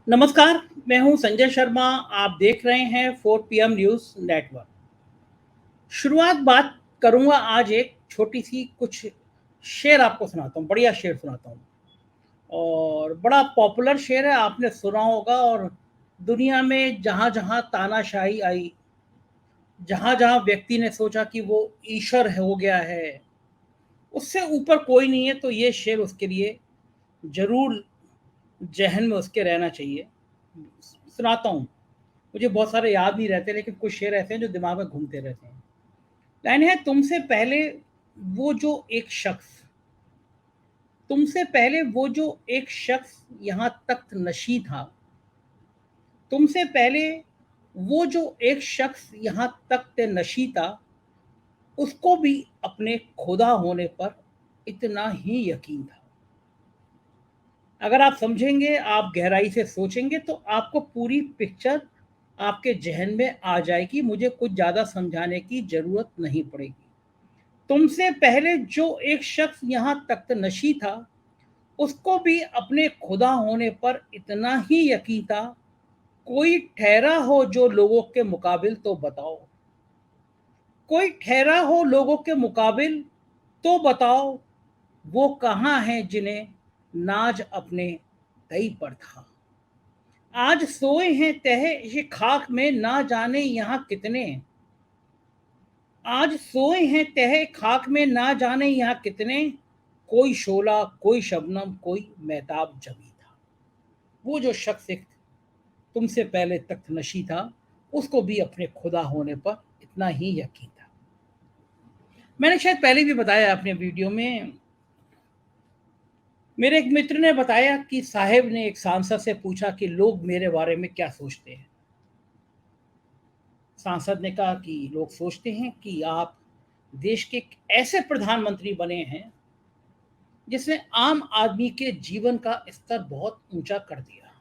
नमस्कार, मैं हूं संजय शर्मा। आप देख रहे हैं 4 पीएम न्यूज़ नेटवर्क। शुरुआत बात करूंगा आज एक छोटी-सी कुछ शेर आपको सुनाता हूं, बढ़िया शेर सुनाता हूं और बड़ा पॉपुलर शेर है, आपने सुना होगा और दुनिया में जहाँ-जहाँ तानाशाही आई, जहाँ-जहाँ व्यक्ति ने सोचा कि वो ईश्वर हो गया है, उससे ऊपर कोई नहीं है, तो ये शेर उसके लिए ज़रूर ज़हन में उसके रहना चाहिए। सुनाता हूँ। मुझे बहुत सारे याद नहीं रहते लेकिन कुछ शेर ऐसे हैं जो दिमाग में घूमते रहते हैं। लाइन है वो जो एक शख्स तुमसे पहले वो जो एक शख्स यहाँ तख्त नशी था, तुमसे पहले वो जो एक शख्स यहाँ तख्त नशी था, उसको भी अपने खुदा होने पर इतना ही यकीन था। अगर आप समझेंगे, आप गहराई से सोचेंगे तो आपको पूरी पिक्चर आपके ज़हन में आ जाएगी, मुझे कुछ ज़्यादा समझाने की ज़रूरत नहीं पड़ेगी। तुमसे पहले जो एक शख्स यहाँ तख्तनशी था, उसको भी अपने खुदा होने पर इतना ही यकीन था। कोई ठहरा हो जो लोगों के मुकाबिल तो बताओ, कोई ठहरा हो लोगों के मुकाबिल तो बताओ, वो कहाँ हैं जिन्हें नाज अपने तई पर था। आज सोए हैं तहे ये खाक में ना जाने यहाँ कितने, आज सोए हैं तहे खाक में ना जाने यहाँ कितने, कोई शोला कोई शबनम कोई मेहताब जमी था। वो जो शख्स एक तुमसे पहले तख्त नशी था, उसको भी अपने खुदा होने पर इतना ही यकीन था। मैंने शायद पहले भी बताया अपने वीडियो में, मेरे एक मित्र ने बताया कि साहेब ने एक सांसद से पूछा कि लोग मेरे बारे में क्या सोचते हैं। सांसद ने कहा कि लोग सोचते हैं कि आप देश के एक ऐसे प्रधानमंत्री बने हैं जिसने आम आदमी के जीवन का स्तर बहुत ऊंचा कर दिया।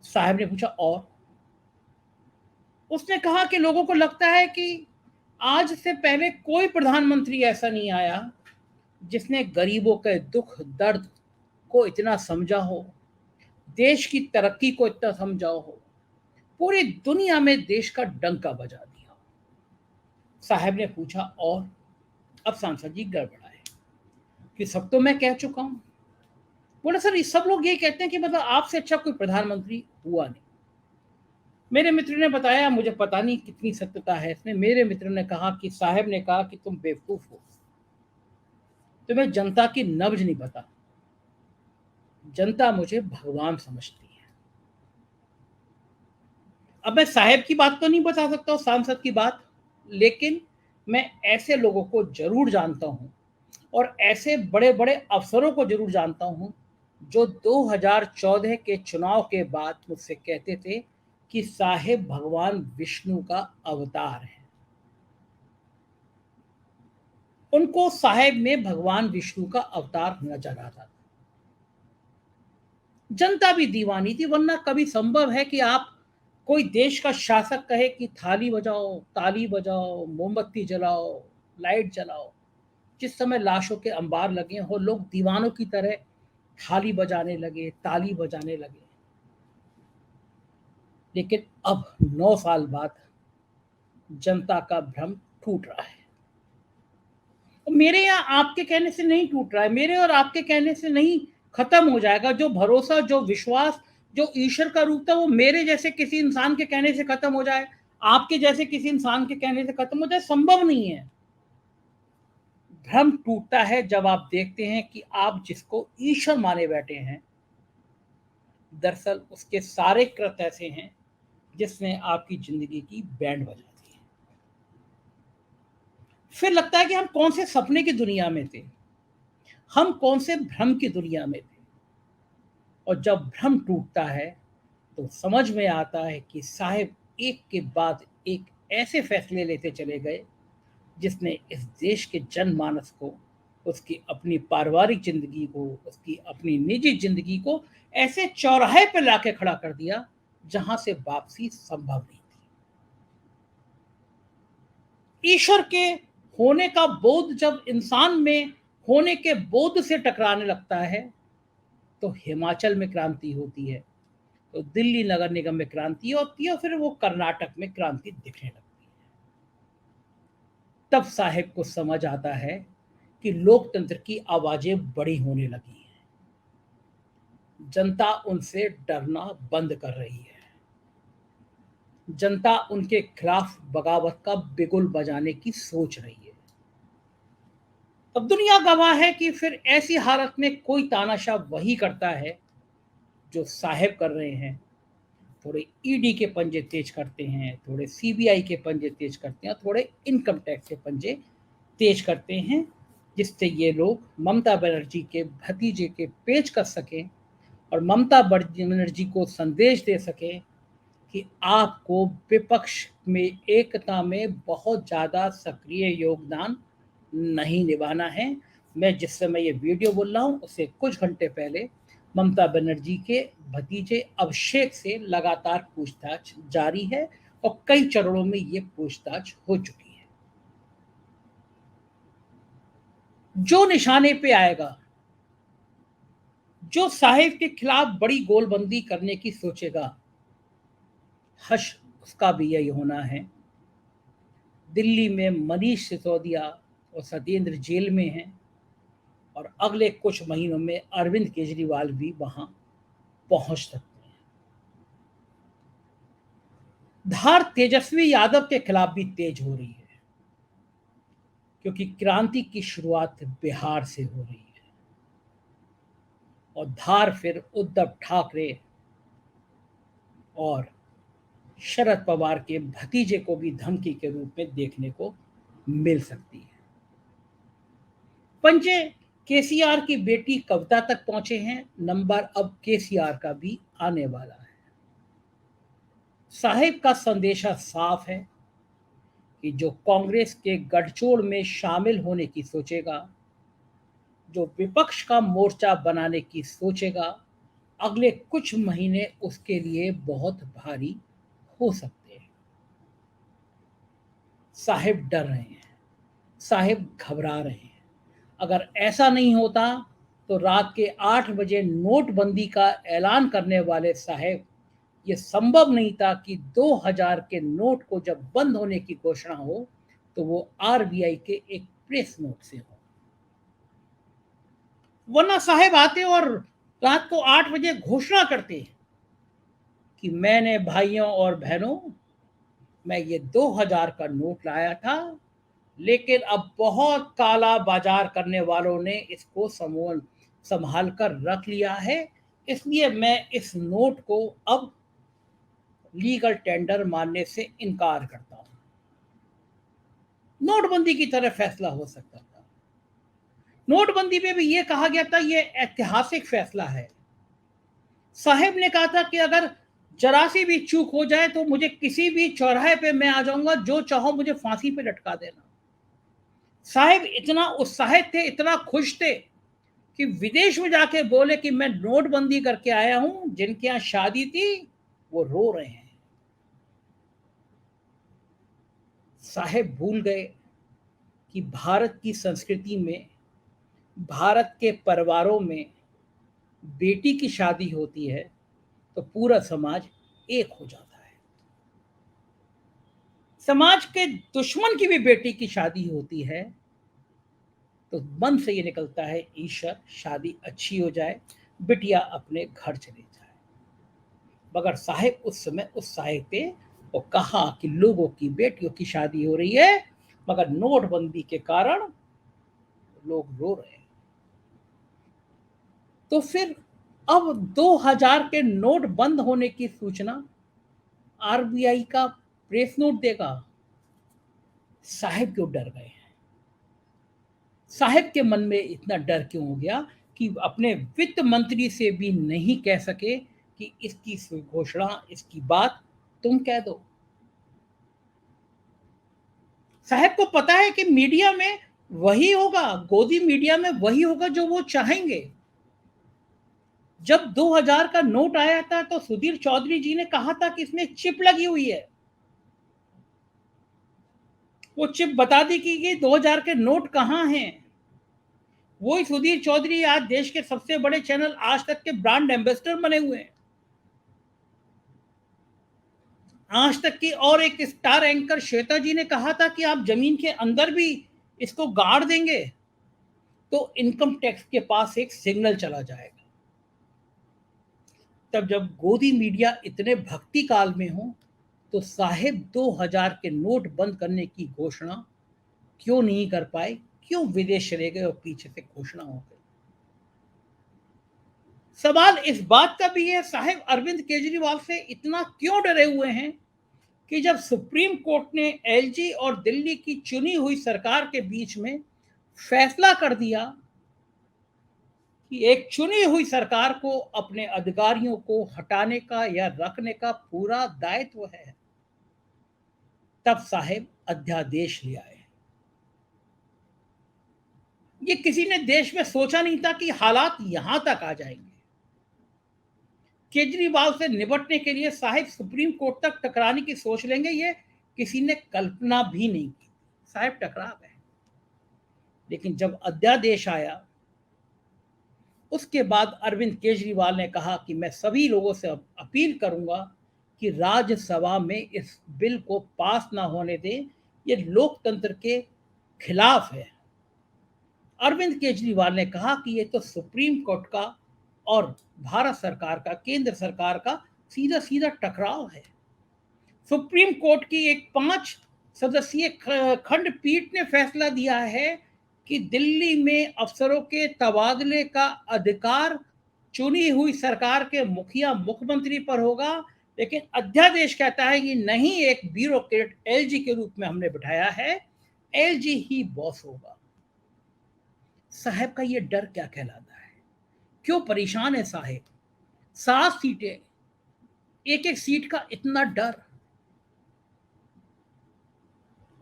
साहब ने पूछा और? उसने कहा कि लोगों को लगता है कि आज से पहले कोई प्रधानमंत्री ऐसा नहीं आया जिसने गरीबों के दुख दर्द को इतना समझा हो, देश की तरक्की को इतना समझा हो, पूरी दुनिया में देश का डंका बजा दिया। साहब ने पूछा और? अब सांसद जी गड़बड़ाए कि सब तो मैं कह चुका हूं। बोले सर, सब लोग ये कहते हैं कि मतलब आपसे अच्छा कोई प्रधानमंत्री हुआ नहीं। मेरे मित्र ने बताया, मुझे पता नहीं कितनी सत्यता है इसमें, मेरे मित्र ने कहा कि साहब ने कहा कि तुम बेवकूफ हो, तुम्हें जनता की नब्ज नहीं पता, जनता मुझे भगवान समझती है। अब मैं साहब की बात तो नहीं बता सकता हूँ, सांसद की बात, लेकिन मैं ऐसे लोगों को जरूर जानता हूँ और ऐसे बड़े बड़े अफसरों को जरूर जानता हूँ जो 2014 के चुनाव के बाद मुझसे कहते थे कि साहेब भगवान विष्णु का अवतार है। उनको साहेब में भगवान विष्णु का अवतार नजर आता था। जनता भी दीवानी थी, वरना कभी संभव है कि आप कोई देश का शासक कहे कि थाली बजाओ, ताली बजाओ, मोमबत्ती जलाओ, लाइट जलाओ। जिस समय लाशों के अंबार लगे हो, लोग दीवानों की तरह थाली बजाने लगे, ताली बजाने लगे। लेकिन अब 9 साल बाद जनता का भ्रम टूट रहा है। मेरे या आपके कहने से नहीं टूट रहा है, मेरे और आपके कहने से नहीं खत्म हो जाएगा। जो भरोसा, जो विश्वास, जो ईश्वर का रूप था, वो मेरे जैसे किसी इंसान के कहने से खत्म हो जाए, आपके जैसे किसी इंसान के कहने से खत्म हो जाए, संभव नहीं है। भ्रम टूटता है जब आप देखते हैं कि आप जिसको ईश्वर माने बैठे हैं, दरअसल उसके सारे कृत ऐसे हैं जिसने आपकी जिंदगी की बैंड बजा दी है। फिर लगता है कि हम कौन से सपने की दुनिया में थे, हम कौन से भ्रम की दुनिया में थे। और जब भ्रम टूटता है तो समझ में आता है कि साहिब एक के बाद एक ऐसे फैसले लेते चले गए जिसने इस देश के जनमानस को, उसकी अपनी पारिवारिक जिंदगी को, उसकी अपनी निजी जिंदगी को ऐसे चौराहे पर लाके खड़ा कर दिया जहां से वापसी संभव नहीं थी। ईश्वर के होने का बोध जब इंसान में होने के बोध से टकराने लगता है तो हिमाचल में क्रांति होती है, तो दिल्ली नगर निगम में क्रांति होती है और फिर वो कर्नाटक में क्रांति दिखने लगती है। तब साहेब को समझ आता है कि लोकतंत्र की आवाजें बड़ी होने लगी हैं, जनता उनसे डरना बंद कर रही है, जनता उनके खिलाफ बगावत का बिगुल बजाने की सोच रही है। अब दुनिया गवाह है कि फिर ऐसी हालत में कोई तानाशाह वही करता है जो साहेब कर रहे हैं। थोड़े ईडी के पंजे तेज करते हैं, थोड़े सीबीआई के पंजे तेज करते हैं, थोड़े इनकम टैक्स के पंजे तेज करते हैं, जिससे ये लोग ममता बनर्जी के भतीजे के पेच कर सकें और ममता बनर्जी को संदेश दे सकें कि आपको विपक्ष में एकता में बहुत ज़्यादा सक्रिय योगदान नहीं निभाना है। मैं जिस समय ये वीडियो बोल रहा हूँ उससे कुछ घंटे पहले ममता बनर्जी के भतीजे अभिषेक से लगातार पूछताछ जारी है और कई चरणों में ये पूछताछ हो चुकी है। जो निशाने पे आएगा, जो साहिब के खिलाफ बड़ी गोलबंदी करने की सोचेगा, हश उसका भी यही होना है। दिल्ली में मनीष सिसोदिया और सत्येंद्र जेल में हैं और अगले कुछ महीनों में अरविंद केजरीवाल भी वहां पहुंच सकते हैं। धार तेजस्वी यादव के खिलाफ भी तेज हो रही है, क्योंकि क्रांति की शुरुआत बिहार से हो रही है और धार फिर उद्धव ठाकरे और शरद पवार के भतीजे को भी धमकी के रूप में देखने को मिल सकती है। पंजे केसीआर की बेटी कविता तक पहुंचे हैं, नंबर अब केसीआर का भी आने वाला है। साहिब का संदेशा साफ है कि जो कांग्रेस के गठजोड़ में शामिल होने की सोचेगा, जो विपक्ष का मोर्चा बनाने की सोचेगा, अगले कुछ महीने उसके लिए बहुत भारी हो सकते हैं। साहिब डर रहे हैं, साहिब घबरा रहे हैं। अगर ऐसा नहीं होता तो रात के 8 बजे नोटबंदी का ऐलान करने वाले साहिब, ये संभव नहीं था कि 2000 के नोट को जब बंद होने की घोषणा हो तो वो आरबीआई के एक प्रेस नोट से हो। वरना साहिब आते और रात को 8 बजे घोषणा करते कि मैंने भाइयों और बहनों, मैं ये 2000 का नोट लाया था, लेकिन अब बहुत काला बाजार करने वालों ने इसको संभाल कर रख लिया है, इसलिए मैं इस नोट को अब लीगल टेंडर मानने से इनकार करता हूं। नोटबंदी की तरह फैसला हो सकता था। नोटबंदी में भी यह कहा गया था यह ऐतिहासिक फैसला है। साहिब ने कहा था कि अगर जरा सी भी चूक हो जाए तो मुझे किसी भी चौराहे पे मैं आ जाऊंगा, जो चाहो मुझे फांसी पे लटका देना। साहिब इतना उत्साहित थे, इतना खुश थे कि विदेश में जाके बोले कि मैं नोटबंदी करके आया हूं, जिनके यहां शादी थी वो रो रहे हैं। साहिब भूल गए कि भारत की संस्कृति में, भारत के परिवारों में बेटी की शादी होती है तो पूरा समाज एक हो जाता है। समाज के दुश्मन की भी बेटी की शादी होती है तो मन से ये निकलता है ईश्वर शादी अच्छी हो जाए, बिटिया अपने घर चली जाए। मगर साहिब उस समय उत्साहित थे और कहा कि लोगों की बेटियों की शादी हो रही है, मगर नोटबंदी के कारण लोग रो रहे हैं। तो फिर अब 2000 के नोट बंद होने की सूचना आरबीआई का प्रेस नोट देगा। साहिब क्यों डर गए हैं? साहिब के मन में इतना डर क्यों हो गया कि अपने वित्त मंत्री से भी नहीं कह सके कि इसकी घोषणा, इसकी बात तुम कह दो। साहिब को पता है कि मीडिया में वही होगा, गोदी मीडिया में वही होगा जो वो चाहेंगे। जब 2000 का नोट आया था तो सुधीर चौधरी जी ने कहा था कि इसमें चिप लगी हुई है। वो चिप बता दी कि 2000 के नोट कहां हैं। वही सुधीर चौधरी आज देश के सबसे बड़े चैनल आज तक के ब्रांड एम्बेसडर बने हुए हैं। आज तक की और एक स्टार एंकर श्वेता जी ने कहा था कि आप जमीन के अंदर भी इसको गाड़ देंगे तो इनकम टैक्स के पास एक सिग्नल चला जाएगा। तब जब गोदी मीडिया इतने भक्ति काल में हो तो साहेब 2000 के नोट बंद करने की घोषणा क्यों नहीं कर पाए? क्यों विदेश चले गए और पीछे से घोषणा हो गई? सवाल इस बात का भी है, साहेब अरविंद केजरीवाल से इतना क्यों डरे हुए हैं कि जब सुप्रीम कोर्ट ने एलजी और दिल्ली की चुनी हुई सरकार के बीच में फैसला कर दिया कि एक चुनी हुई सरकार को अपने अधिकारियों को हटाने का या रखने का पूरा दायित्व है, तब साहेब अध्यादेश ले आए। ये किसी ने देश में सोचा नहीं था कि हालात यहां तक आ जाएंगे। केजरीवाल से निपटने के लिए साहिब सुप्रीम कोर्ट तक टकराने की सोच लेंगे, ये किसी ने कल्पना भी नहीं की। साहिब टकराव है। लेकिन जब अध्यादेश आया उसके बाद अरविंद केजरीवाल ने कहा कि मैं सभी लोगों से अपील करूंगा कि राज्यसभा में इस बिल को पास ना होने दें, ये लोकतंत्र के खिलाफ है। अरविंद केजरीवाल ने कहा कि ये तो सुप्रीम कोर्ट का और भारत सरकार का, केंद्र सरकार का सीधा सीधा टकराव है। सुप्रीम कोर्ट की एक 5 सदस्यीय खंडपीठ ने फैसला दिया है कि दिल्ली में अफसरों के तबादले का अधिकार चुनी हुई सरकार के मुखिया मुख्यमंत्री पर होगा, लेकिन अध्यादेश कहता है कि नहीं, एक ब्यूरोक्रेट एलजी के रूप में हमने बिठाया है, एलजी ही बॉस होगा। साहब का ये डर क्या कहलाता है? क्यों परेशान है साहेब? 7 सीटें, एक एक सीट का इतना डर।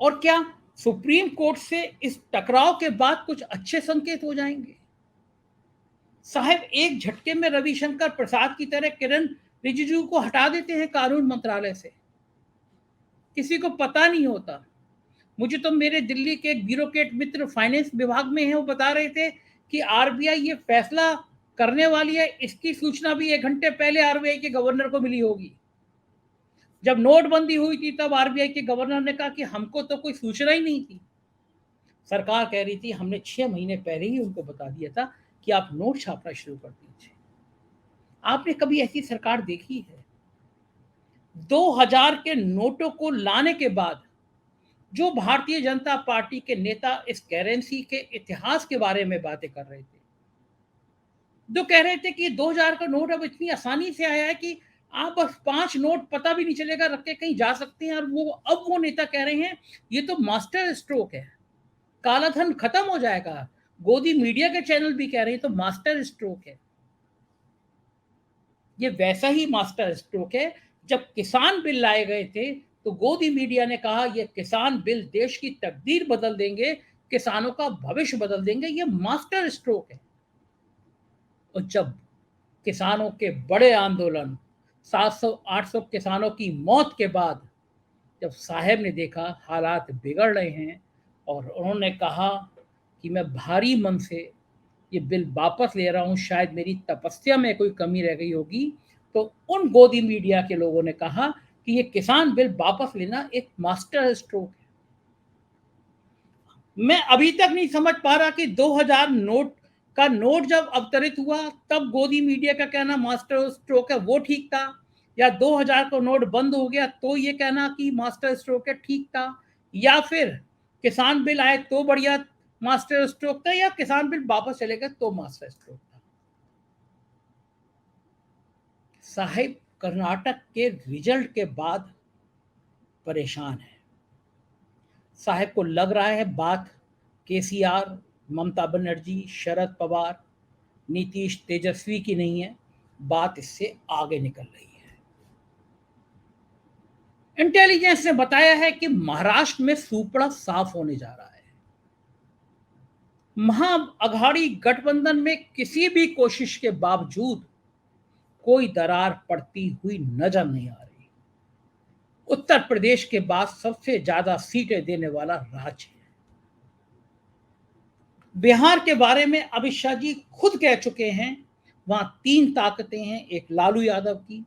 और क्या सुप्रीम कोर्ट से इस टकराव के बाद कुछ अच्छे संकेत हो जाएंगे? साहब एक झटके में रविशंकर प्रसाद की तरह किरण रिजिजू को हटा देते हैं कानून मंत्रालय से, किसी को पता नहीं होता। मुझे तो मेरे दिल्ली के एक ब्यूरोक्रेट मित्र फाइनेंस विभाग में है, वो बता रहे थे कि आरबीआई ये फैसला करने वाली है, इसकी सूचना भी 1 घंटे पहले आरबीआई के गवर्नर को मिली होगी। जब नोटबंदी हुई थी तब आरबीआई के गवर्नर ने कहा कि हमको तो कोई सूचना ही नहीं थी। सरकार कह रही थी हमने 6 महीने पहले ही उनको बता दिया था कि आप नोट छापना शुरू कर दीजिए। आपने कभी ऐसी सरकार देखी है? 2000 के नोटों को लाने के बाद जो भारतीय जनता पार्टी के नेता इस करेंसी के इतिहास के बारे में बातें कर रहे थे, जो कह रहे थे कि 2000 का नोट अब इतनी आसानी से आया है कि आप बस 5 नोट पता भी नहीं चलेगा रख के कहीं जा सकते हैं, और वो नेता कह रहे हैं ये तो मास्टर स्ट्रोक है, काला धन खत्म हो जाएगा। गोदी मीडिया के चैनल भी कह रहे हैं तो मास्टर स्ट्रोक है। ये वैसा ही मास्टर स्ट्रोक है जब किसान बिल लाए गए थे तो गोदी मीडिया ने कहा ये किसान बिल देश की तकदीर बदल देंगे, किसानों का भविष्य बदल देंगे। ये मास्टर स्ट्रोक है। और जब किसानों के बड़े आंदोलन, 700-800 किसानों की मौत के बाद जब साहब ने देखा हालात बिगड़ रहे हैं और उन्होंने कहा कि मैं भारी मन से ये बिल वापस ले रहा हूँ, शायद मेरी तपस्या में कोई कमी रह गई होगी, तो उन गोदी मीडिया के लोगों ने कहा कि ये किसान बिल वापस लेना एक मास्टर स्ट्रोक है। मैं अभी तक नहीं समझ पा रहा कि 2000 नोट जब अवतरित हुआ तब गोदी मीडिया का कहना मास्टर स्ट्रोक है वो ठीक था, या 2000 को नोट बंद हो गया तो ये कहना कि मास्टर स्ट्रोक है ठीक था, या फिर किसान बिल आए तो बढ़िया मास्टर स्ट्रोक था, या किसान बिल वापस चले गए तो मास्टर स्ट्रोक था। साहिब कर्नाटक के रिजल्ट के बाद परेशान है। साहब को लग रहा है बात केसीआर, ममता बनर्जी, शरद पवार, नीतीश, तेजस्वी की नहीं है, बात इससे आगे निकल रही है। इंटेलिजेंस ने बताया है कि महाराष्ट्र में सूपड़ा साफ होने जा रहा है। महाअघाड़ी गठबंधन में किसी भी कोशिश के बावजूद कोई दरार पड़ती हुई नजर नहीं आ रही। उत्तर प्रदेश के बाद सबसे ज्यादा सीटें देने वाला राज्य है। बिहार के बारे में अमित शाह जी खुद कह चुके हैं, वहां 3 ताकतें हैं, एक लालू यादव की,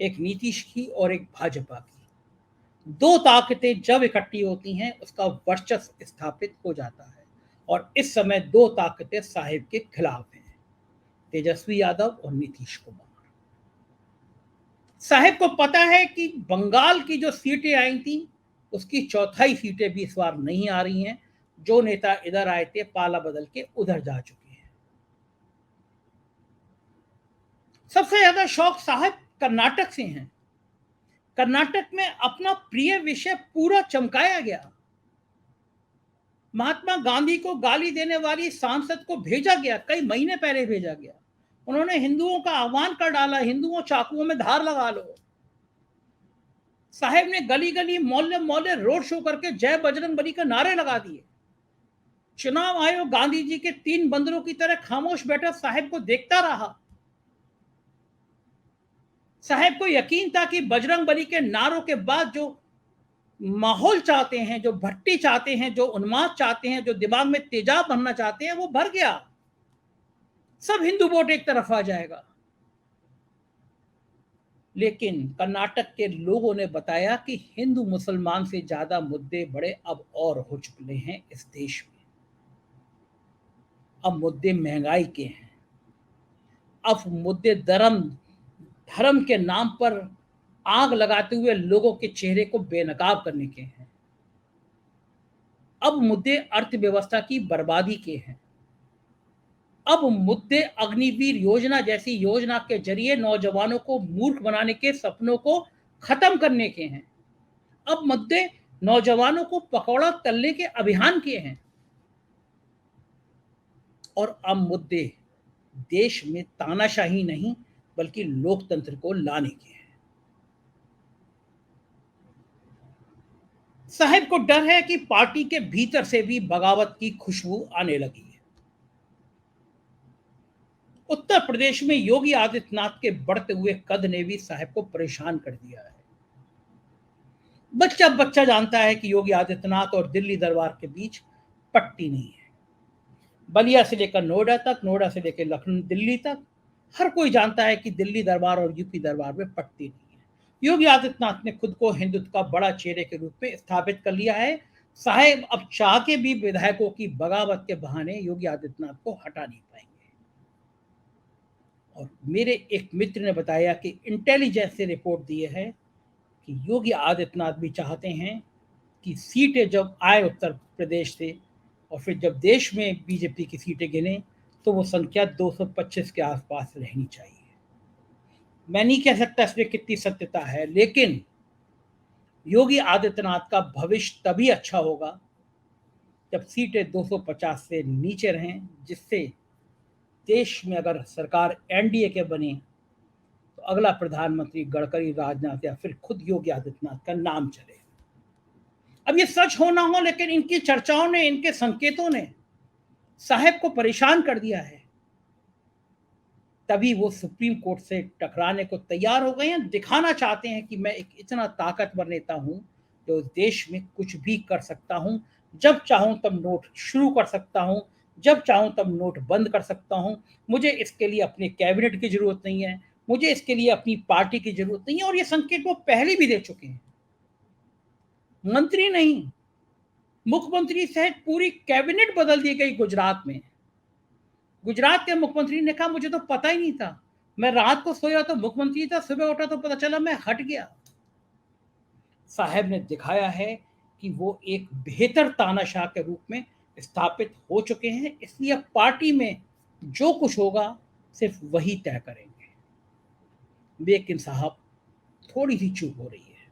एक नीतीश की और एक भाजपा की। दो ताकतें जब इकट्ठी होती हैं उसका वर्चस्व स्थापित हो जाता है, और इस समय दो ताकतें साहिब के खिलाफ हैं, तेजस्वी यादव और नीतीश कुमार। साहिब को पता है कि बंगाल की जो सीटें आई थी उसकी चौथाई सीटें भी इस बार नहीं आ रही हैं। जो नेता इधर आए थे पाला बदल के उधर जा चुके हैं। सबसे ज्यादा शौक साहब कर्नाटक से हैं। कर्नाटक में अपना प्रिय विषय पूरा चमकाया गया। महात्मा गांधी को गाली देने वाली सांसद को भेजा गया, कई महीने पहले भेजा गया। उन्होंने हिंदुओं का आह्वान कर डाला, हिंदुओं चाकुओं में धार लगा लो। साहब ने गली गली मोहल्ले मोहल्ले रोड शो करके जय बजरंग बली का नारे लगा दिए। चुनाव आयोग गांधी जी के तीन बंदरों की तरह खामोश बैठा साहब को देखता रहा। साहब को यकीन था कि बजरंग बली के नारों के बाद जो माहौल चाहते हैं, जो भट्टी चाहते हैं, जो उन्माद चाहते हैं, जो दिमाग में तेजाब भरना चाहते हैं, वो भर गया। सब हिंदू वोट एक तरफ आ जाएगा। लेकिन कर्नाटक के लोगों ने बताया कि हिंदू मुसलमान से ज्यादा मुद्दे बड़े अब और हो चुके हैं इस देश में। अब मुद्दे महंगाई के हैं, अब मुद्दे धर्म के नाम पर आग लगाते हुए लोगों के चेहरे को बेनकाब करने के हैं। अब मुद्दे अर्थव्यवस्था की बर्बादी के हैं। अब मुद्दे अग्निवीर योजना जैसी योजना के जरिए नौजवानों को मूर्ख बनाने के सपनों को खत्म करने के हैं। अब मुद्दे नौजवानों को पकौड़ा तलने के अभियान के हैं। और अब मुद्दे देश में तानाशाही नहीं बल्कि लोकतंत्र को लाने के हैं। साहब को डर है कि पार्टी के भीतर से भी बगावत की खुशबू आने लगी है। उत्तर प्रदेश में योगी आदित्यनाथ के बढ़ते हुए कद ने भी साहब को परेशान कर दिया है। बच्चा बच्चा जानता है कि योगी आदित्यनाथ और दिल्ली दरबार के बीच पट्टी नहीं है। बलिया से लेकर नोएडा तक, नोएडा से लेकर लखनऊ दिल्ली तक, हर कोई जानता है कि दिल्ली दरबार और यूपी दरबार में पट्टी नहीं है। योगी आदित्यनाथ ने खुद को हिंदुत्व का बड़ा चेहरे के रूप में स्थापित कर लिया है। साहब अब चाह के भी विधायकों की बगावत के बहाने योगी आदित्यनाथ को हटा नहीं पाएंगे। और मेरे एक मित्र ने बताया कि इंटेलिजेंस से रिपोर्ट दी है कि योगी आदित्यनाथ भी चाहते हैं कि सीटें जब आए उत्तर प्रदेश से और फिर जब देश में बीजेपी की सीटें गिने तो वो संख्या 225 के आसपास रहनी चाहिए। मैं नहीं कह सकता इसमें कितनी सत्यता है, लेकिन योगी आदित्यनाथ का भविष्य तभी अच्छा होगा जब सीटें 250 से नीचे रहें, जिससे देश में अगर सरकार एनडीए के बने तो अगला प्रधानमंत्री गडकरी, राजनाथ या फिर खुद योगी आदित्यनाथ का नाम चले। अब ये सच हो ना हो, लेकिन इनकी चर्चाओं ने, इनके संकेतों ने साहब को परेशान कर दिया है। तभी वो सुप्रीम कोर्ट से टकराने को तैयार हो गए हैं। दिखाना चाहते हैं कि मैं एक इतना ताकतवर नेता हूं जो देश में कुछ भी कर सकता हूं। जब चाहूं तब नोट शुरू कर सकता हूं, जब चाहूं तब नोट बंद कर सकता हूं। मुझे इसके लिए अपने कैबिनेट की जरूरत नहीं है, मुझे इसके लिए अपनी पार्टी की जरूरत नहीं है। और ये संकेत वो पहले भी दे चुके हैं। मंत्री नहीं, मुख्यमंत्री सहित पूरी कैबिनेट बदल दी गई गुजरात में। गुजरात के मुख्यमंत्री ने कहा मुझे तो पता ही नहीं था, मैं रात को सोया तो मुख्यमंत्री था, सुबह उठा तो पता चला मैं हट गया। साहब ने दिखाया है कि वो एक बेहतर तानाशाह के रूप में स्थापित हो चुके हैं। इसलिए पार्टी में जो कुछ होगा सिर्फ वही तय करेंगे। लेकिन साहब थोड़ी सी चूक हो रही है।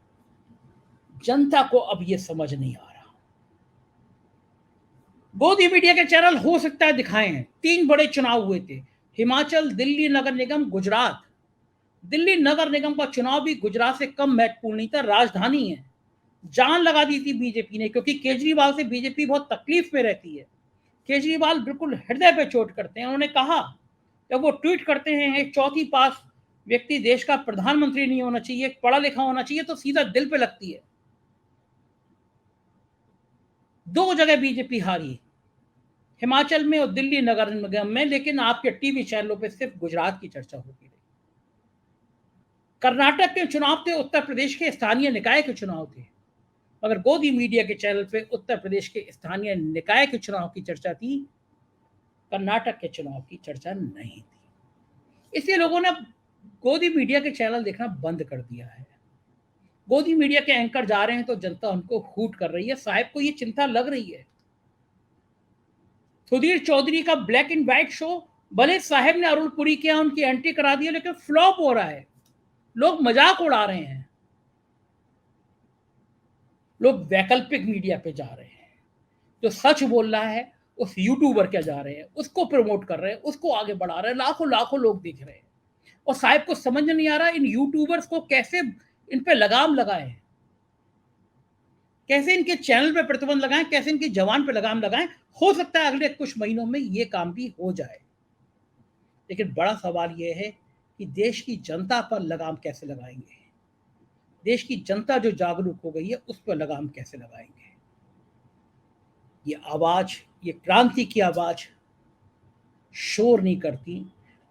जनता को अब ये समझ नहीं आ रहा। गोदी मीडिया के चैनल हो सकता है दिखाए हैं, 3 बड़े चुनाव हुए थे, हिमाचल, दिल्ली नगर निगम, गुजरात। दिल्ली नगर निगम का चुनाव भी गुजरात से कम महत्वपूर्ण नहीं था, राजधानी है। जान लगा दी थी बीजेपी ने, क्योंकि केजरीवाल से बीजेपी बहुत तकलीफ में रहती है। केजरीवाल बिल्कुल हृदय पे चोट करते हैं। उन्होंने कहा, जब वो ट्वीट करते हैं एक चौथी पास व्यक्ति देश का प्रधानमंत्री नहीं होना चाहिए, एक पढ़ा लिखा होना चाहिए, तो सीधा दिल पे लगती है। 2 जगह बीजेपी हारी, हिमाचल में और दिल्ली नगर निगम में, लेकिन आपके टीवी चैनलों पे सिर्फ गुजरात की चर्चा होती रही। कर्नाटक के चुनाव थे, उत्तर प्रदेश के स्थानीय निकाय के चुनाव थे, मगर गोदी मीडिया के चैनल पे उत्तर प्रदेश के स्थानीय निकाय के चुनाव की चर्चा थी, कर्नाटक के चुनाव की चर्चा नहीं थी। इसलिए लोगों ने गोदी मीडिया के चैनल देखना बंद कर दिया है। गोदी मीडिया के एंकर जा रहे हैं तो जनता उनको हूट कर रही है। साहब को ये चिंता लग रही है। सुधीर चौधरी का ब्लैक एंड व्हाइट शो, भले साहब ने अरुण पुरी किया, उनकी एंट्री करा दी, लेकिन फ्लॉप हो रहा है। लोग मजाक उड़ा रहे हैं। लोग वैकल्पिक मीडिया पे जा रहे हैं। जो सच बोल रहा है उस यूट्यूबर के जा रहे हैं, उसको प्रमोट कर रहे हैं, उसको आगे बढ़ा रहे हैं। लाखों लाखों लोग देख रहे हैं और साहब को समझ नहीं आ रहा इन यूट्यूबर्स को कैसे इन पे लगाम लगाएं, कैसे इनके चैनल पे प्रतिबंध लगाएं, कैसे इनकी जवान पे लगाम लगाएं। हो सकता है अगले कुछ महीनों में ये काम भी हो जाए, लेकिन बड़ा सवाल यह है कि देश की जनता पर लगाम कैसे लगाएंगे। देश की जनता जो जागरूक हो गई है उस पर लगाम कैसे लगाएंगे। ये आवाज, ये क्रांति की आवाज शोर नहीं करती,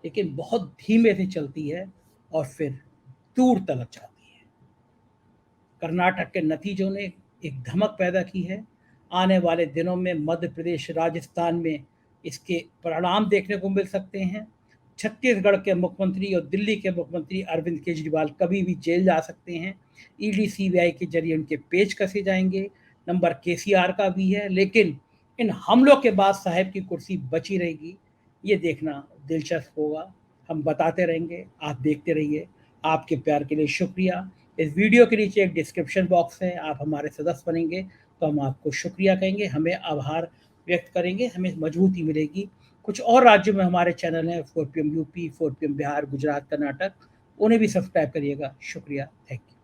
लेकिन बहुत धीमे से चलती है और फिर दूर तलक जाती है। कर्नाटक के नतीजों ने एक धमक पैदा की है। आने वाले दिनों में मध्य प्रदेश, राजस्थान में इसके परिणाम देखने को मिल सकते हैं। छत्तीसगढ़ के मुख्यमंत्री और दिल्ली के मुख्यमंत्री अरविंद केजरीवाल कभी भी जेल जा सकते हैं। ईडी सीबीआई के जरिए उनके पेच कसे जाएंगे। नंबर केसीआर का भी है, लेकिन इन हमलों के बाद साहब की कुर्सी बची रहेगी, ये देखना दिलचस्प होगा। हम बताते रहेंगे, आप देखते रहिए। आपके प्यार के लिए शुक्रिया। इस वीडियो के नीचे एक डिस्क्रिप्शन बॉक्स है, आप हमारे सदस्य बनेंगे तो हम आपको शुक्रिया कहेंगे, हमें आभार व्यक्त करेंगे, हमें मजबूती मिलेगी। कुछ और राज्यों में हमारे चैनल हैं, 4PM UP, 4PM Bihar, Gujarat, Karnataka, उन्हें भी सब्सक्राइब करिएगा। शुक्रिया, थैंक यू।